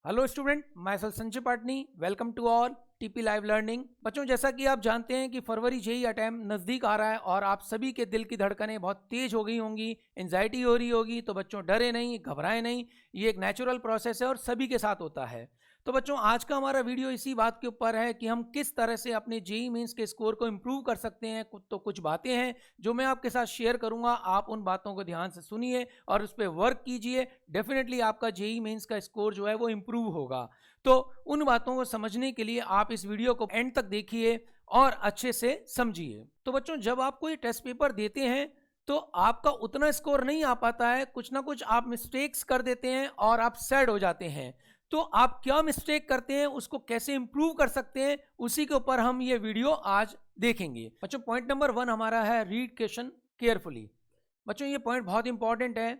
Hello student, myself Sanjay Patni. Welcome to all TP live learning. बच्चों, जैसा कि आप जानते हैं कि फरवरी जेईई अटेम्प्ट नज़दीक आ रहा है और आप सभी के दिल की धड़कनें बहुत तेज हो गई होंगी, एंजाइटी हो रही होगी। तो बच्चों, डरे नहीं, घबराएं नहीं, ये एक नेचुरल प्रोसेस है और सभी के साथ होता है। तो बच्चों, आज का हमारा वीडियो इसी बात के ऊपर है कि हम किस तरह से अपने जेईई मेंस के स्कोर को इम्प्रूव कर सकते हैं। तो कुछ बातें हैं जो मैं आपके साथ शेयर करूंगा, आप उन बातों को ध्यान से सुनिए और उस पर वर्क कीजिए। डेफिनेटली आपका जेईई मेंस का स्कोर जो है वो इम्प्रूव होगा। तो उन बातों को समझने के लिए आप इस वीडियो को एंड तक देखिए और अच्छे से समझिए। तो बच्चों, जब आप कोई टेस्ट पेपर देते हैं तो आपका उतना स्कोर नहीं आ पाता है, कुछ ना कुछ आप मिस्टेक्स कर देते हैं और आप सैड हो जाते हैं। तो आप क्या मिस्टेक करते हैं, उसको कैसे इंप्रूव कर सकते हैं, उसी के ऊपर हम ये वीडियो आज देखेंगे। बच्चों, पॉइंट नंबर 1 हमारा है रीड क्वेश्चन केयरफुली। बच्चों, ये पॉइंट बहुत इंपॉर्टेंट है।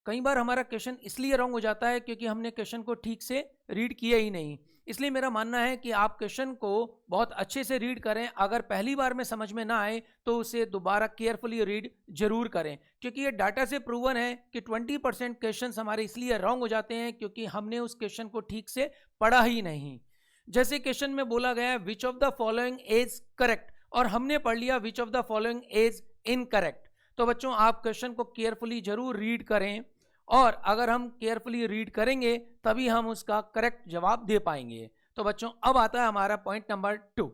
कई बार हमारा क्वेश्चन इसलिए रॉन्ग हो जाता है क्योंकि हमने क्वेश्चन को ठीक से रीड किया ही नहीं। इसलिए मेरा मानना है कि आप क्वेश्चन को बहुत अच्छे से रीड करें। अगर पहली बार में समझ में ना आए तो उसे दोबारा केयरफुली रीड जरूर करें, क्योंकि ये डाटा से प्रूवन है कि 20% क्वेश्चन हमारे इसलिए रॉन्ग हो जाते हैं क्योंकि हमने उस क्वेश्चन को ठीक से पढ़ा ही नहीं। जैसे क्वेश्चन में बोला गया है which of the following is correct, और हमने पढ़ लिया which of the following is incorrect. तो बच्चों, आप क्वेश्चन को केयरफुली जरूर रीड करें, और अगर हम केयरफुली रीड करेंगे तभी हम उसका करेक्ट जवाब दे पाएंगे। तो बच्चों, अब आता है हमारा point number 2,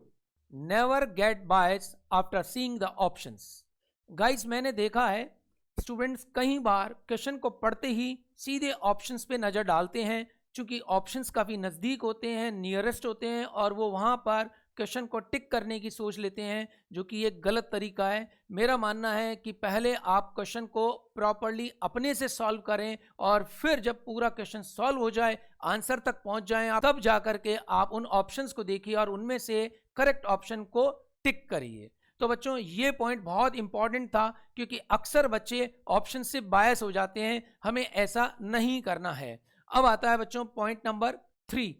never get bias after seeing the options. Guys, मैंने देखा है स्टूडेंट्स कई बार क्वेश्चन को पढ़ते ही सीधे ऑप्शंस पे नज़र डालते हैं, क्योंकि ऑप्शंस काफ़ी नज़दीक होते हैं, नियरेस्ट होते हैं, और वो वहाँ पर क्वेश्चन को टिक करने की सोच लेते हैं, जो कि एक गलत तरीका है। मेरा मानना है कि पहले आप क्वेश्चन को प्रॉपरली अपने से सॉल्व करें, और फिर जब पूरा क्वेश्चन सॉल्व हो जाए, आंसर तक पहुंच जाएं आप, तब जा करके आप उन ऑप्शंस को देखिए और उनमें से करेक्ट ऑप्शन को टिक करिए। तो बच्चों, ये पॉइंट बहुत इंपॉर्टेंट था, क्योंकि अक्सर बच्चे ऑप्शन से बायस हो जाते हैं। हमें ऐसा नहीं करना है। अब आता है बच्चों पॉइंट नंबर 3,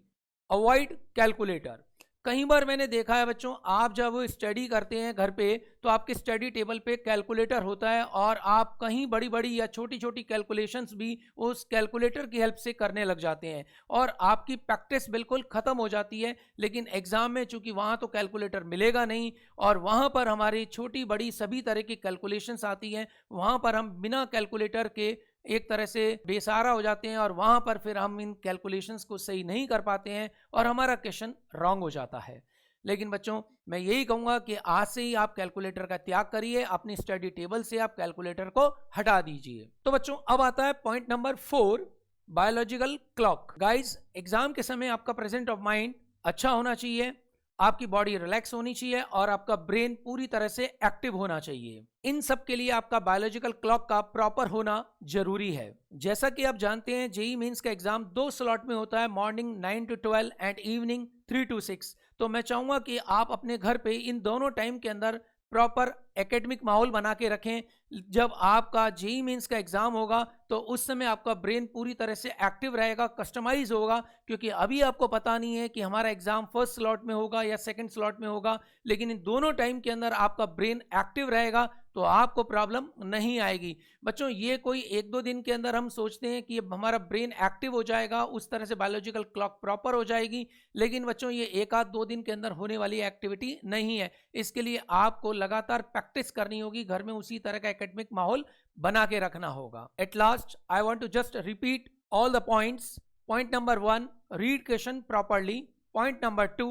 अवॉइड कैलकुलेटर। कई बार मैंने देखा है बच्चों, आप जब स्टडी करते हैं घर पे तो आपके स्टडी टेबल पे कैलकुलेटर होता है, और आप कहीं बड़ी बड़ी या छोटी छोटी कैलकुलेशंस भी उस कैलकुलेटर की हेल्प से करने लग जाते हैं, और आपकी प्रैक्टिस बिल्कुल ख़त्म हो जाती है। लेकिन एग्ज़ाम में चूंकि वहाँ तो कैलकुलेटर मिलेगा नहीं, और वहाँ पर हमारी छोटी बड़ी सभी तरह की कैलकुलेशंस आती हैं, वहाँ पर हम बिना कैलकुलेटर के एक तरह से बेसहारा हो जाते हैं, और वहाँ पर फिर हम इन कैलकुलेशंस को सही नहीं कर पाते हैं और हमारा क्वेश्चन रॉन्ग हो जाता है। लेकिन बच्चों, मैं यही कहूँगा कि आज से ही आप कैलकुलेटर का त्याग करिए, अपनी स्टडी टेबल से आप कैलकुलेटर को हटा दीजिए। तो बच्चों, अब आता है point number 4, biological clock. Guys, exam के समय आपका प्रेजेंट ऑफ माइंड अच्छा होना चाहिए, आपकी बॉडी रिलैक्स होनी चाहिए, और आपका ब्रेन पूरी तरह से एक्टिव होना चाहिए। इन सब के लिए आपका बायोलॉजिकल क्लॉक का प्रॉपर होना जरूरी है। जैसा कि आप जानते हैं, जेईई मेंस का एग्जाम 2 स्लॉट में होता है, morning 9 to 12 and evening 3 to 6। तो मैं चाहूंगा कि आप अपने घर पे इन दोनों टाइम के अंदर प्रॉपर एकेडमिक माहौल बना के रखें। जब आपका जेईई मेंस का एग्जाम होगा तो उस समय आपका ब्रेन पूरी तरह से एक्टिव रहेगा, कस्टमाइज होगा, क्योंकि अभी आपको पता नहीं है कि हमारा एग्जाम फर्स्ट स्लॉट में होगा या सेकंड स्लॉट में होगा। लेकिन इन दोनों टाइम के अंदर आपका ब्रेन एक्टिव रहेगा तो आपको प्रॉब्लम नहीं आएगी। बच्चों, ये कोई 1-2 दिन के अंदर हम सोचते हैं कि हमारा ब्रेन एक्टिव हो जाएगा, उस तरह से बायोलॉजिकल क्लॉक प्रॉपर हो जाएगी। लेकिन बच्चों, ये 1-2 दिन के अंदर होने वाली एक्टिविटी नहीं है। इसके लिए आपको लगातार प्रैक्टिस करनी होगी, घर में उसी तरह का एकेडमिक माहौल बना के रखना होगा। At last, I want to just repeat all the points. Point number 1, read question properly. Point number 2,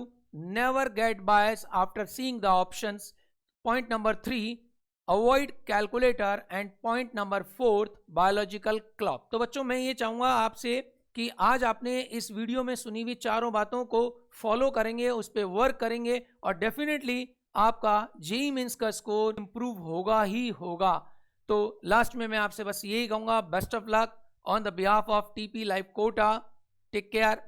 never get bias after seeing the options. Point number 3, avoid calculator. And point number 4, biological clock. तो बच्चों, मैं ये चाहूँगा आपसे कि आज आपने इस वीडियो में सुनी हुई चारों बातों को फॉलो करेंगे, उस पर वर्क करेंगे, और डेफिनेटली आपका जेईई मेंस का स्कोर इंप्रूव होगा ही होगा। तो लास्ट में मैं आपसे बस यही कहूँगा, best of luck on the behalf of TP live Kota. Take care.